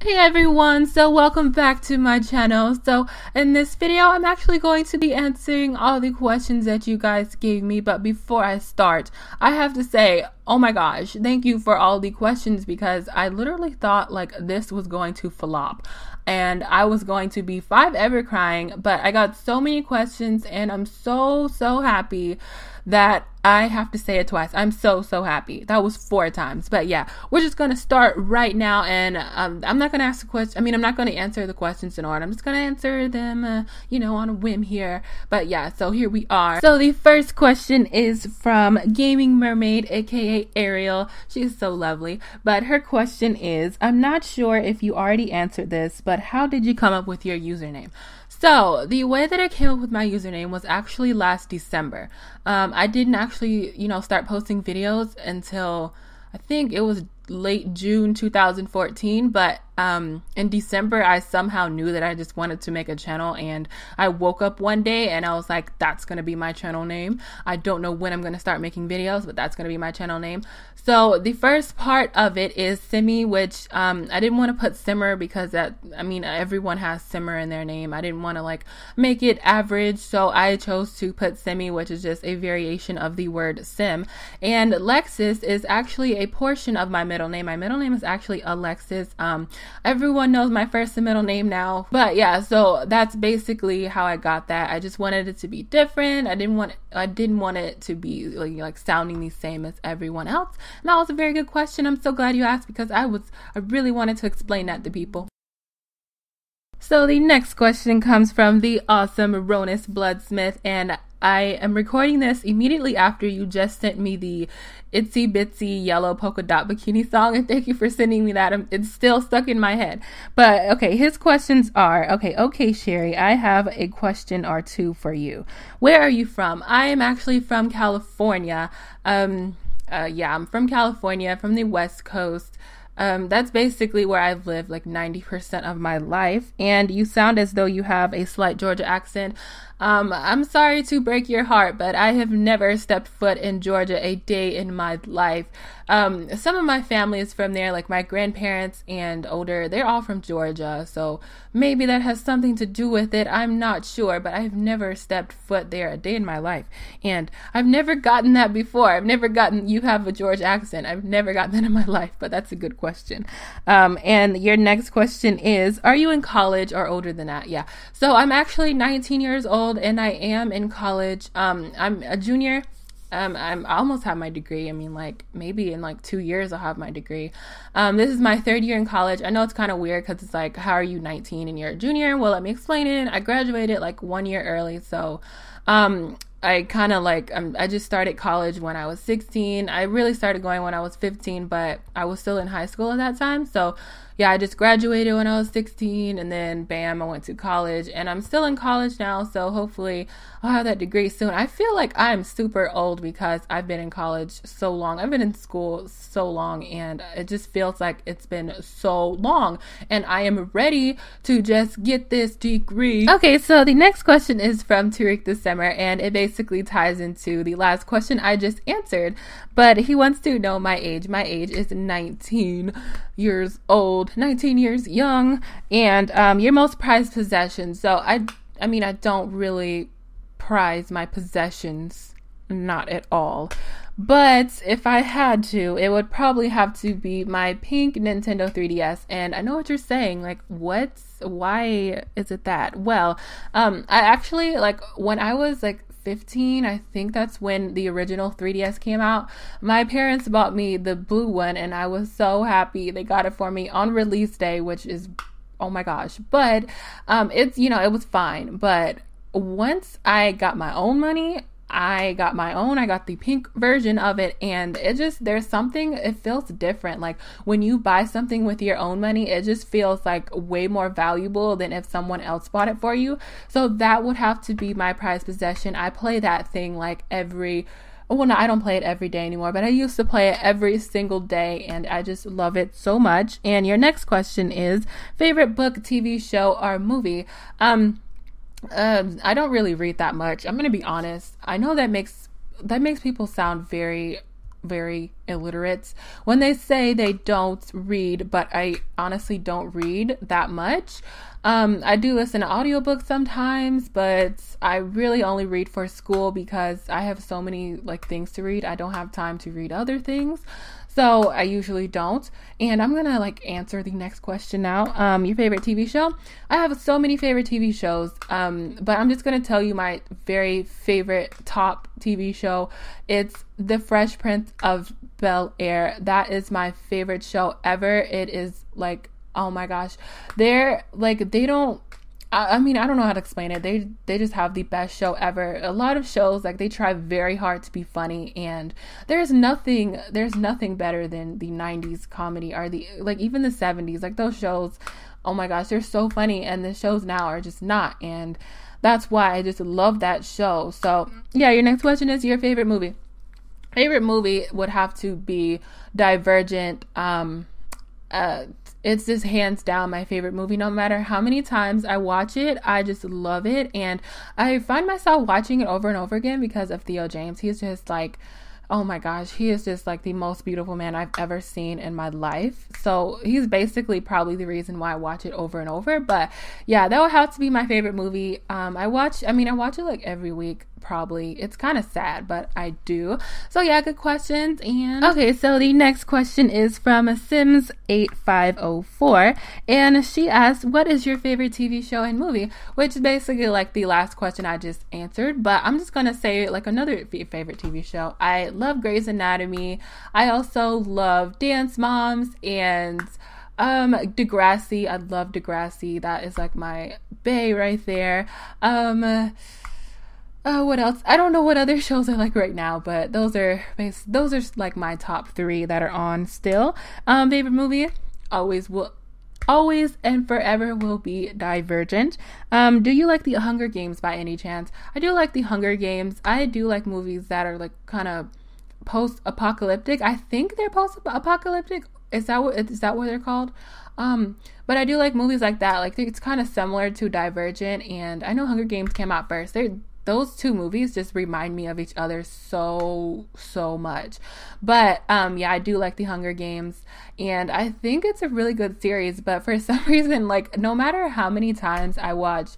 Hey everyone, so welcome back to my channel. So in this video I'm actually going to be answering all the questions that you guys gave me, but before I start I have to say, oh my gosh, thank you for all the questions, because I literally thought like this was going to flop and I was going to be forever crying, but I got so many questions and I'm so happy that I have to say it twice. I'm so happy. That was 4 times. But yeah, we're just gonna start right now, and I'm not gonna ask a question. I'm not gonna answer the questions in order. I'm just gonna answer them on a whim here. But yeah, so here we are. So the first question is from Gaming Mermaid, aka Ariel. She's so lovely. But her question is, I'm not sure if you already answered this, but how did you come up with your username? So the way that I came up with my username was actually last December. I didn't actually, start posting videos until I think it was late June 2014, but in December I somehow knew that I just wanted to make a channel, and I woke up one day and I was like, that's gonna be my channel name. I don't know when I'm gonna start making videos, but that's gonna be my channel name. So the first part of it is Simmy, which I didn't want to put Simmer because everyone has Simmer in their name. I didn't want to make it average, so I chose to put Simmy, which is just a variation of the word sim. And Lexis is actually a portion of my middle name. My middle name is actually Alexis. Everyone knows my first and middle name now, but yeah, so that's basically how I got that. I just wanted it to be different. I didn't want it to be like sounding the same as everyone else. And that was a very good question. I'm so glad you asked, because I really wanted to explain that to people. So the next question comes from the awesome Ronus Bloodsmith, and I am recording this immediately after you just sent me the Itsy Bitsy Yellow Polka Dot Bikini song, and thank you for sending me that. It's still stuck in my head. But okay, his questions are, okay, Sherry, I have a question or two for you. Where are you from? I am actually from California. I'm from California, from the West Coast. That's basically where I've lived like 90% of my life, and you sound as though you have a slight Georgia accent. I'm sorry to break your heart, but I have never stepped foot in Georgia a day in my life. Some of my family is from there, like my grandparents and older, they're all from Georgia, so maybe that has something to do with it. I'm not sure, but I've never stepped foot there a day in my life, and I've never gotten that before. I've never gotten, you have a Georgia accent. I've never gotten that in my life, but that's a good question. And your next question is, are you in college or older than that? Yeah, so I'm actually 19 years old, and I am in college. I'm a junior. I almost have my degree. Maybe in 2 years I'll have my degree. This is my 3rd year in college. I know it's kind of weird because it's like, how are you 19 and you're a junior? Well, let me explain it. I graduated 1 year early, so I kind of I just started college when I was 16. I really started going when I was 15, but I was still in high school at that time. So yeah, I just graduated when I was 16, and then bam, I went to college, and I'm still in college now, so hopefully I'll have that degree soon. I feel like I'm super old because I've been in college so long. I've been in school so long, and it just feels like it's been so long, and I am ready to just get this degree. Okay, so the next question is from Tariq December, and it basically ties into the last question I just answered, but he wants to know my age. My age is 19 years old. 19 years young, and your most prized possession. So I don't really prize my possessions, not at all, but if I had to, it would probably have to be my pink Nintendo 3DS. And I know what you're saying, why is it that? Well, I actually, when I was 15, I think that's when the original 3DS came out. My parents bought me the blue one, and I was so happy. They got it for me on release day, which is, oh my gosh. But it's, it was fine. But once I got my own money, I got the pink version of it, and there's something, it feels different. When you buy something with your own money, it just feels way more valuable than if someone else bought it for you. So that would have to be my prized possession. I play that thing well, no, I don't play it every day anymore, but I used to play it every single day, and I just love it so much. And your next question is, favorite book, TV show, or movie? I don't really read that much. I'm gonna be honest. I know that makes people sound very very illiterate when they say they don't read, but I honestly don't read that much. I do listen to audiobooks sometimes, but I really only read for school because I have so many like things to read. I don't have time to read other things. So I usually don't. And I'm gonna like answer the next question now. Your favorite TV show? I have so many favorite TV shows. But I'm just gonna tell you my very favorite top TV show. It's The Fresh Prince of Bel-Air. That is my favorite show ever. It is like, oh my gosh. They're like, they don't, I mean, I don't know how to explain it. They just have the best show ever. A lot of shows, like, they try very hard to be funny, and there's nothing better than the 90s comedy or the, like, even the 70s. Like, those shows, oh my gosh, they're so funny, and the shows now are just not, and that's why I just love that show. So, yeah, your next question is your favorite movie. Favorite movie would have to be Divergent. It's just hands down my favorite movie. No matter how many times I watch it, I just love it. And I find myself watching it over and over again because of Theo James. He's just like, oh my gosh, he is just like the most beautiful man I've ever seen in my life. So he's basically probably the reason why I watch it over and over. But yeah, that would have to be my favorite movie. I watch it like every week. Probably. It's kind of sad, but I do. So yeah, good questions. And okay, so the next question is from Sims8504, and she asks, what is your favorite TV show and movie? Which is basically like the last question I just answered, but I'm just gonna say like another favorite TV show. I love Grey's Anatomy. I also love Dance Moms and Degrassi. I love Degrassi. That is like my bae right there. What else? I don't know what other shows I like right now, but those are like my top 3 that are on still. Favorite movie always and forever will be Divergent. Do you like the Hunger Games by any chance? I do like the Hunger Games. I do like movies that are like kind of post-apocalyptic. I think they're post-apocalyptic. Is that what they're called? But I do like movies like that. Like, it's kind of similar to Divergent, and I know Hunger Games came out first. Those two movies just remind me of each other so much. But yeah, I do like the Hunger Games, and I think it's a really good series. But for some reason, like, no matter how many times I watch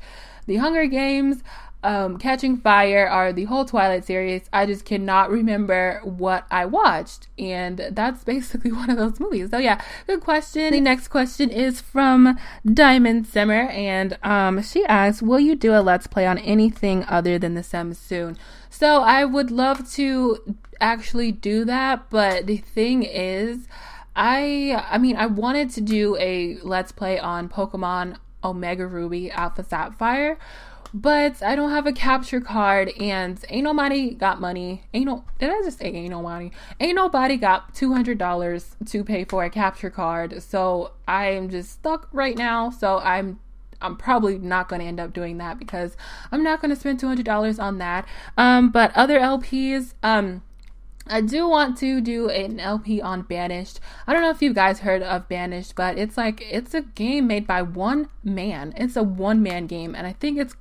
the Hunger Games, Catching Fire, or the whole Twilight series, I just cannot remember what I watched, and that's basically one of those movies. So yeah, good question. The next question is from Diamond Simmer, and she asks, will you do a Let's Play on anything other than The Sims soon? So I would love to actually do that, but the thing is, I mean, I wanted to do a Let's Play on Pokemon Omega Ruby Alpha Sapphire, but I don't have a capture card, and ain't nobody got money. Ain't nobody got $200 to pay for a capture card. So I'm just stuck right now. So I'm probably not going to end up doing that because I'm not going to spend $200 on that. But other LPs, I do want to do an LP on Banished. I don't know if you guys heard of Banished, but it's a game made by one man. It's a one-man game, and I think it's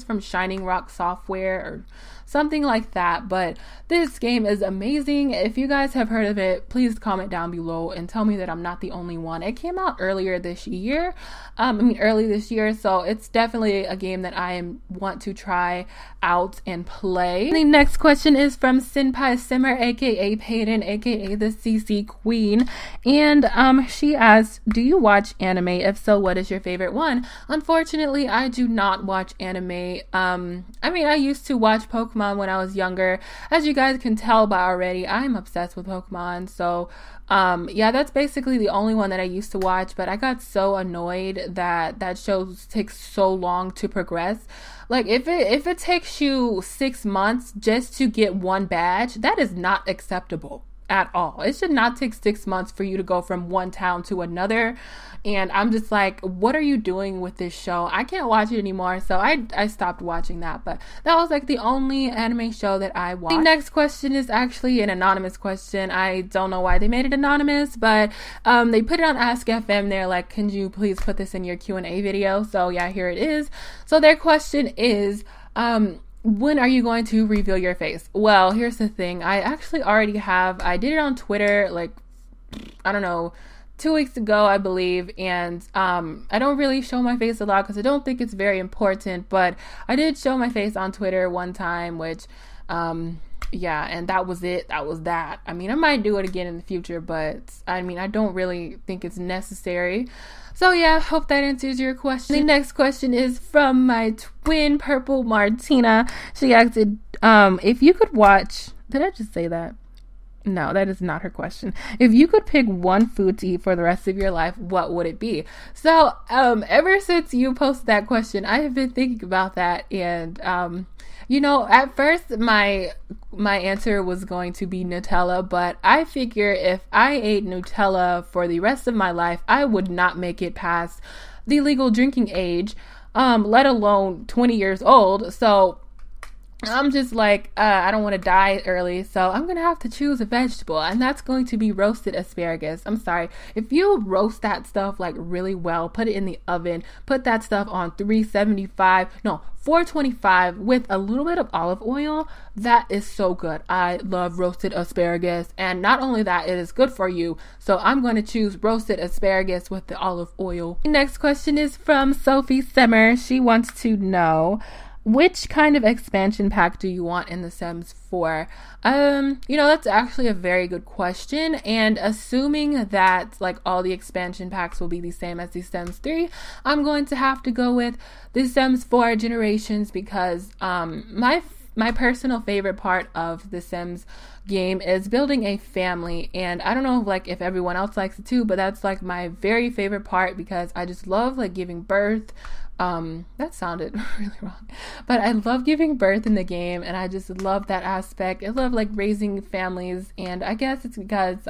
from Shining Rock Software or something like that. But this game is amazing. If you guys have heard of it, please comment down below and tell me that I'm not the only one. It came out early this year, so it's definitely a game that I want to try out and play. The next question is from Senpai Simmer, aka Peyton, aka the CC Queen, and she asks, do you watch anime? If so, what is your favorite one? Unfortunately, I do not watch anime. I mean, I used to watch Pokemon when I was younger. As you guys can tell by already, I'm obsessed with Pokemon. So yeah, that's basically the only one that I used to watch, but I got so annoyed that show takes so long to progress. Like, if it takes you 6 months just to get one badge, that is not acceptable at all. It should not take 6 months for you to go from one town to another. And I'm just like, what are you doing with this show? I can't watch it anymore. So I stopped watching that. But that was like the only anime show that I watched. The next question is actually an anonymous question. I don't know why they made it anonymous, but they put it on Ask FM. They're like, can you please put this in your Q&A video? So yeah, here it is. So their question is, when are you going to reveal your face? Well, here's the thing. I actually already have. I did it on Twitter, like, I don't know, 2 weeks ago, I believe. And I don't really show my face a lot because I don't think it's very important. But I did show my face on Twitter one time, which, yeah, and that was it. That was that. I mean, I might do it again in the future, but I mean, I don't really think it's necessary. So yeah, hope that answers your question. The next question is from my twin Purple Martina. She asked, if you could watch, did I just say that? No, that is not her question. If you could pick one food to eat for the rest of your life, what would it be? So, ever since you posted that question, I have been thinking about that, and you know, at first my answer was going to be Nutella, but I figure if I ate Nutella for the rest of my life, I would not make it past the legal drinking age, let alone 20 years old. So I'm just like, I don't want to die early, so I'm going to have to choose a vegetable, and that's going to be roasted asparagus. I'm sorry. If you roast that stuff like really well, put it in the oven, put that stuff on 425 with a little bit of olive oil, that is so good. I love roasted asparagus, and not only that, it is good for you, so I'm going to choose roasted asparagus with the olive oil. The next question is from Sophie Simmer. She wants to know, which kind of expansion pack do you want in The Sims 4? You know, that's actually a very good question, and assuming that like all the expansion packs will be the same as The Sims 3, I'm going to have to go with The Sims 4 Generations, because my personal favorite part of The Sims game is building a family, and I don't know like if everyone else likes it too, but that's like my very favorite part, because I just love like giving birth. That sounded really wrong, but I love giving birth in the game, and I just love that aspect. I love like raising families, and I guess it's because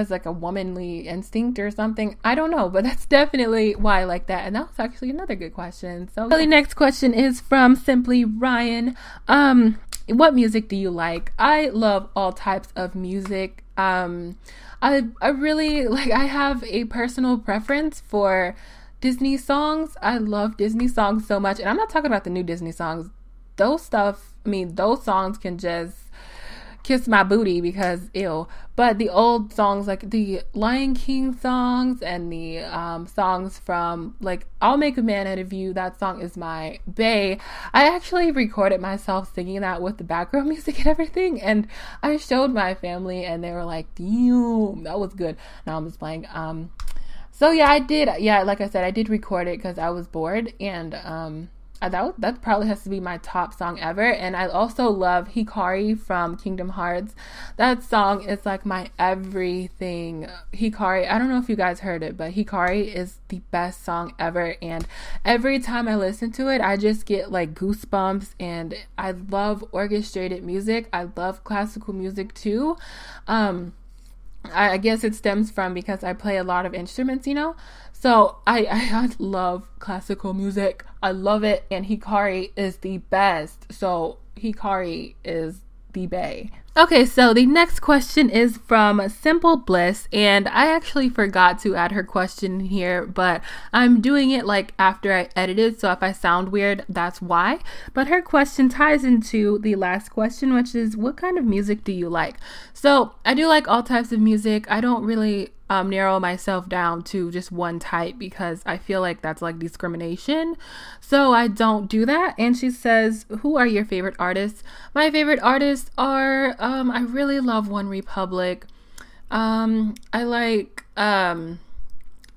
like a womanly instinct or something. I don't know, but that's definitely why I like that. And that was actually another good question. So the next question is from Simply Ryan. What music do you like? I love all types of music. I really like, I have a personal preference for Disney songs. I love Disney songs so much, and I'm not talking about the new Disney songs. Those songs can just kiss my booty because ew. But the old songs, like the Lion King songs and the songs from like I'll Make a Man Out of You, that song is my bae. I actually recorded myself singing that with the background music and everything, and I showed my family, and they were like, damn, that was good. Now I'm just playing. So yeah, I did. Yeah, like I said, I did record it because I was bored, and that probably has to be my top song ever. And I also love Hikari from Kingdom Hearts. That song is like my everything. Hikari, I don't know if you guys heard it, but Hikari is the best song ever, and every time I listen to it, I just get like goosebumps. And I love orchestrated music. I love classical music too. I guess it stems from because I play a lot of instruments, you know? So I love classical music. I love it. And Hikari is the best. So Hikari is the bae. Okay, so the next question is from Simple Bliss, and I actually forgot to add her question here, but I'm doing it like after I edited, so if I sound weird, that's why. But her question ties into the last question, which is, what kind of music do you like? So I do like all types of music. I don't really narrow myself down to just one type, because I feel like that's like discrimination, so I don't do that. And she says, who are your favorite artists? My favorite artists are I really love One Republic. I like oh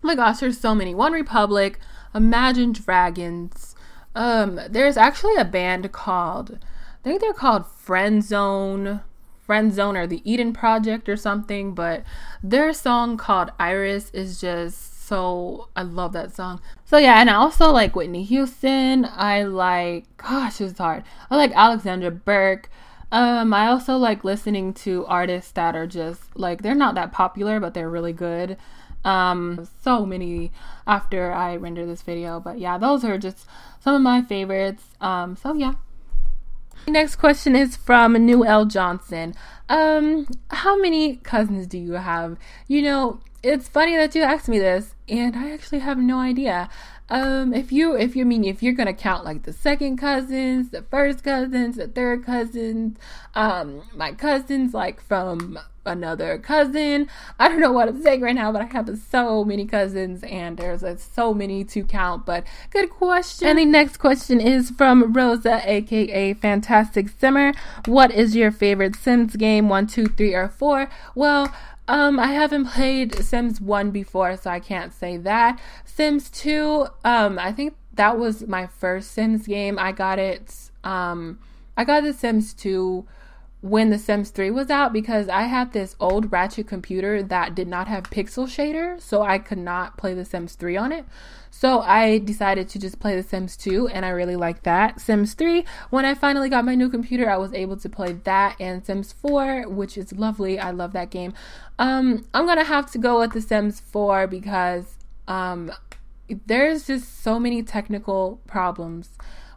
my gosh, there's so many. One Republic, Imagine Dragons. There's actually a band called, I think they're called Friend Zone or the Eden Project or something, but their song called Iris is just so, I love that song. So yeah, and I also like Whitney Houston. I like, gosh, it's hard. I like Alexandra Burke. I also like listening to artists that are just like, they're not that popular, but they're really good. So many after I render this video, but yeah, those are just some of my favorites. So yeah. Next question is from New L Johnson. How many cousins do you have? You know, it's funny that you asked me this, and I actually have no idea. if you're gonna count like the second cousins, the first cousins, the third cousins, my cousins like from another cousin. I don't know what I'm saying right now, but I have so many cousins and there's so many to count, but good question. And the next question is from Rosa, aka Fantastic Simmer. What is your favorite Sims game? 1, 2, 3, or 4? Well, I haven't played Sims 1 before, so I can't say that. Sims 2, I think that was my first Sims game. I got the Sims 2 when the Sims 3 was out because I had this old ratchet computer that did not have pixel shader, so I could not play the Sims 3 on it. So I decided to just play the Sims 2, and I really like that. Sims 3, when I finally got my new computer, I was able to play that, and Sims 4, which is lovely. I love that game. I'm gonna have to go with the Sims 4 because there's just so many technical problems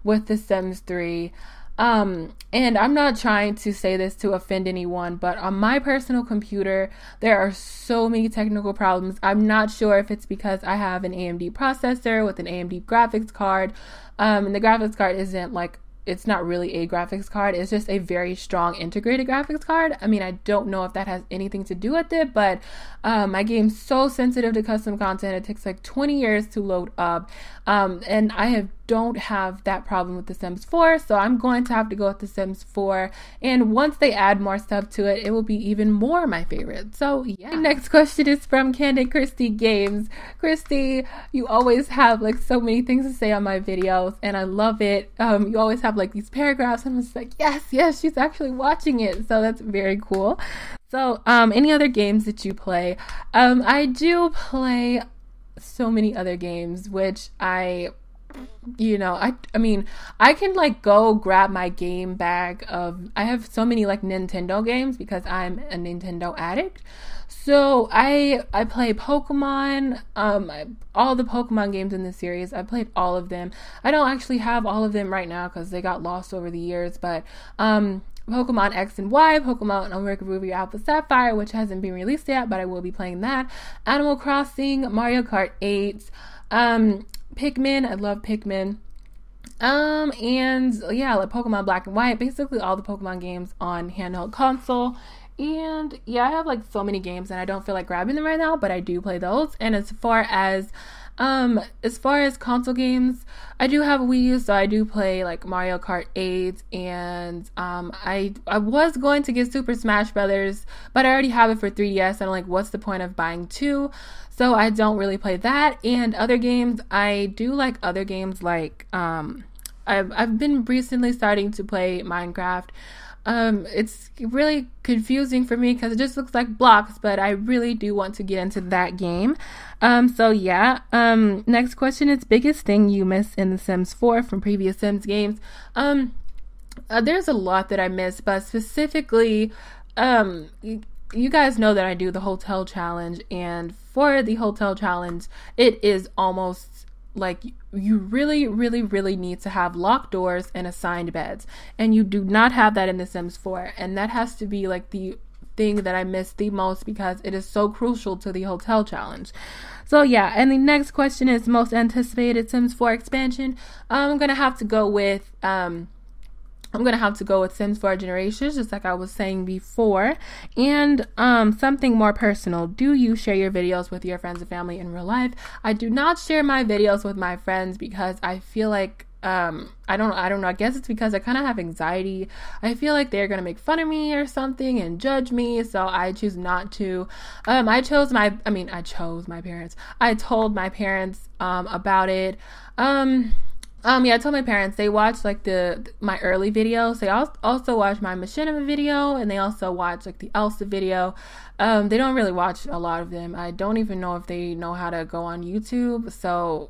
with the Sims 3. And I'm not trying to say this to offend anyone, but on my personal computer, there are so many technical problems. I'm not sure if it's because I have an AMD processor with an AMD graphics card, and the graphics card isn't like, it's not really a graphics card. It's just a very strong integrated graphics card. I mean, I don't know if that has anything to do with it, but my game's so sensitive to custom content. It takes like 20 years to load up. And I don't have that problem with The Sims 4, so I'm going to have to go with The Sims 4. And once they add more stuff to it, it will be even more my favorite. So yeah. The next question is from Candid Christy Games. Christy, you always have like so many things to say on my videos, and I love it. You always have like these paragraphs, and I'm just like, yes, she's actually watching it. So that's very cool. So any other games that you play? I do play so many other games, which I mean, I can like go grab my game bag of, I have so many like Nintendo games because I'm a Nintendo addict. So I play Pokemon, all the Pokemon games in the series. I played all of them. I don't actually have all of them right now because they got lost over the years, but Pokemon X and Y, Pokemon Omega Ruby Alpha Sapphire, which hasn't been released yet, but I will be playing that. Animal Crossing, Mario Kart 8, Pikmin, I love Pikmin. And yeah, like Pokemon Black and White, basically all the Pokemon games on handheld console. And yeah, I have like so many games and I don't feel like grabbing them right now, but I do play those. And as far as console games, I do have a Wii U, so I do play like Mario Kart 8, and I was going to get Super Smash Brothers, but I already have it for 3DS, and I'm like, what's the point of buying two? So I don't really play that. And other games, I do like other games like I've been recently starting to play Minecraft. It's really confusing for me because it just looks like blocks, but I really do want to get into that game. So yeah. Next question is biggest thing you miss in The Sims 4 from previous Sims games. There's a lot that I miss, but specifically, you guys know that I do the hotel challenge, and for the hotel challenge, it is almost like you really, really, really need to have locked doors and assigned beds, and you do not have that in The Sims 4, and that has to be like the thing that I miss the most because it is so crucial to the hotel challenge. So yeah, and the next question is most anticipated Sims 4 expansion. I'm gonna have to go with Sims 4 Generations, just like I was saying before. And something more personal. Do you share your videos with your friends and family in real life? I do not share my videos with my friends because I feel like I don't know. I guess it's because I kind of have anxiety. I feel like they're gonna make fun of me or something and judge me, so I choose not to. I told my parents. I told my parents about it. I told my parents. They watched like my early videos. They also watched my Machinima video, and they also watched like the Elsa video. They don't really watch a lot of them. I don't even know if they know how to go on YouTube. So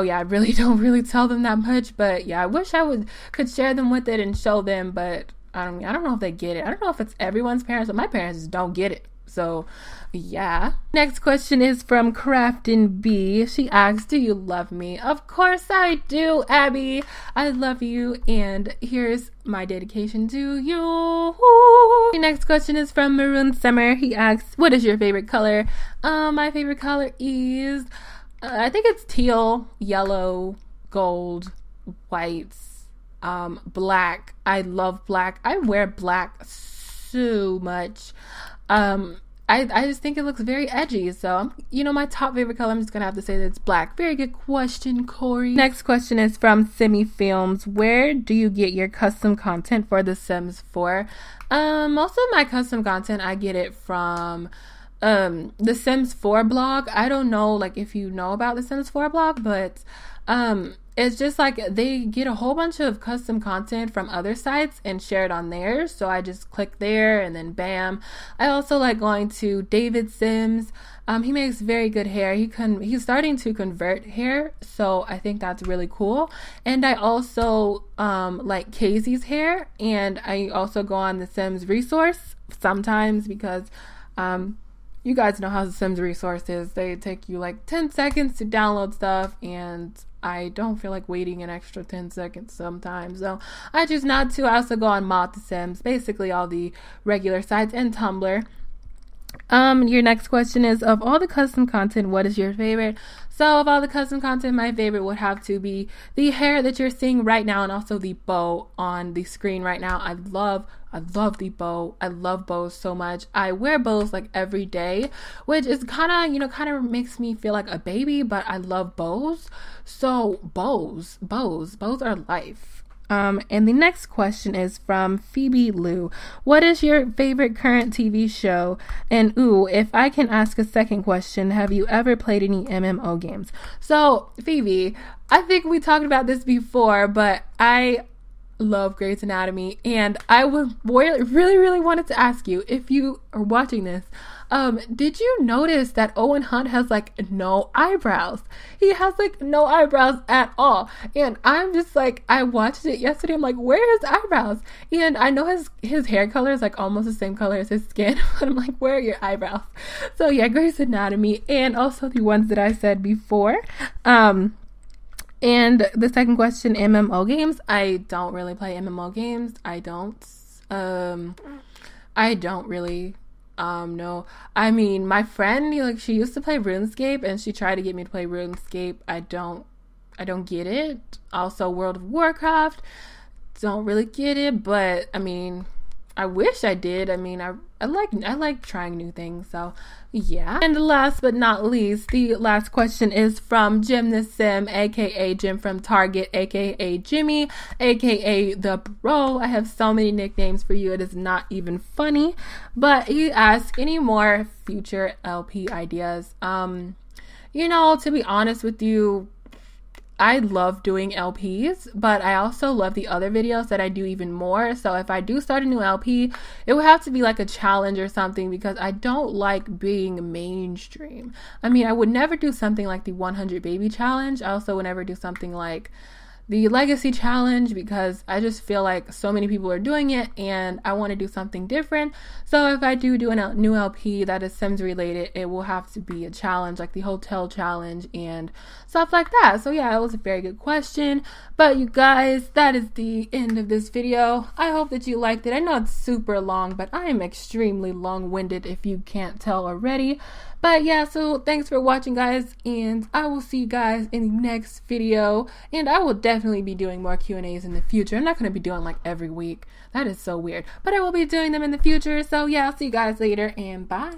yeah, I really don't really tell them that much. But yeah, I wish I could share them with it and show them, but I don't know if they get it. I don't know if it's everyone's parents, but my parents just don't get it. So yeah. Next question is from Craftin B. She asks, do you love me? Of course I do, Abby. I love you, and here's my dedication to you. The next question is from Maroon Summer. He asks, what is your favorite color? My favorite color is I think it's teal, yellow, gold, whites, black. I love black. I wear black so much. I just think it looks very edgy. So, my top favorite color, I'm just going to have to say that it's black. Very good question, Corey. Next question is from Simmy Films. Where do you get your custom content for The Sims 4? Most of my custom content, I get it from the Sims 4 blog. I don't know, like, if you know about the Sims 4 blog, but it's just like they get a whole bunch of custom content from other sites and share it on theirs. So I just click there and then bam. I also like going to David Sims. He makes very good hair. He's starting to convert hair, so I think that's really cool. And I also like Casey's hair, and I also go on the Sims resource sometimes because you guys know how the Sims resource is. They take you like 10 seconds to download stuff, and I don't feel like waiting an extra 10 seconds sometimes. So I choose not to. I also go on Mod the Sims, basically all the regular sites, and Tumblr. Your next question is, of all the custom content, what is your favorite? So of all the custom content, my favorite would have to be the hair that you're seeing right now, and also the bow on the screen right now. I love the bow. I love bows so much. I wear bows like every day, which is kind of makes me feel like a baby, but I love bows. So bows are life. And the next question is from Phoebe Lou. What is your favorite current TV show? And if I can ask a second question, have you ever played any MMO games? So Phoebe, I think we talked about this before, but I love Grey's Anatomy, and I would really wanted to ask you, if you are watching this, did you notice that Owen Hunt has like no eyebrows? He has like no eyebrows at all, and I'm just like, I watched it yesterday, I'm like, where are his eyebrows? And I know his hair color is like almost the same color as his skin, but I'm like, where are your eyebrows? So yeah, Grey's Anatomy, and also the ones that I said before. And the second question, MMO games. I don't really play MMO games. I don't really know. I mean, my friend, she used to play RuneScape, and she tried to get me to play RuneScape. I don't get it. Also, World of Warcraft, don't really get it, but I mean, I wish I did. I mean, I like trying new things, so yeah. And last but not least, the last question is from Jim the Sim, aka Jim from Target, aka Jimmy, aka the Bro. I have so many nicknames for you, it is not even funny. But he asked, any more future LP ideas? To be honest with you, I love doing LPs, but I also love the other videos that I do even more. So if I do start a new LP, it would have to be like a challenge or something, because I don't like being mainstream. I mean, I would never do something like the 100 baby challenge. I also would never do something like the legacy challenge, because I just feel like so many people are doing it and I want to do something different. So if I do a new LP that is Sims related, it will have to be a challenge like the hotel challenge and stuff like that. So yeah, it was a very good question. But you guys, that is the end of this video. I hope that you liked it. I know it's super long, but I am extremely long-winded if you can't tell already. But yeah, so thanks for watching, guys, and I will see you guys in the next video. And I will definitely be doing more Q&As in the future. I'm not going to be doing like every week. That is so weird. But I will be doing them in the future. So yeah, I'll see you guys later, and bye.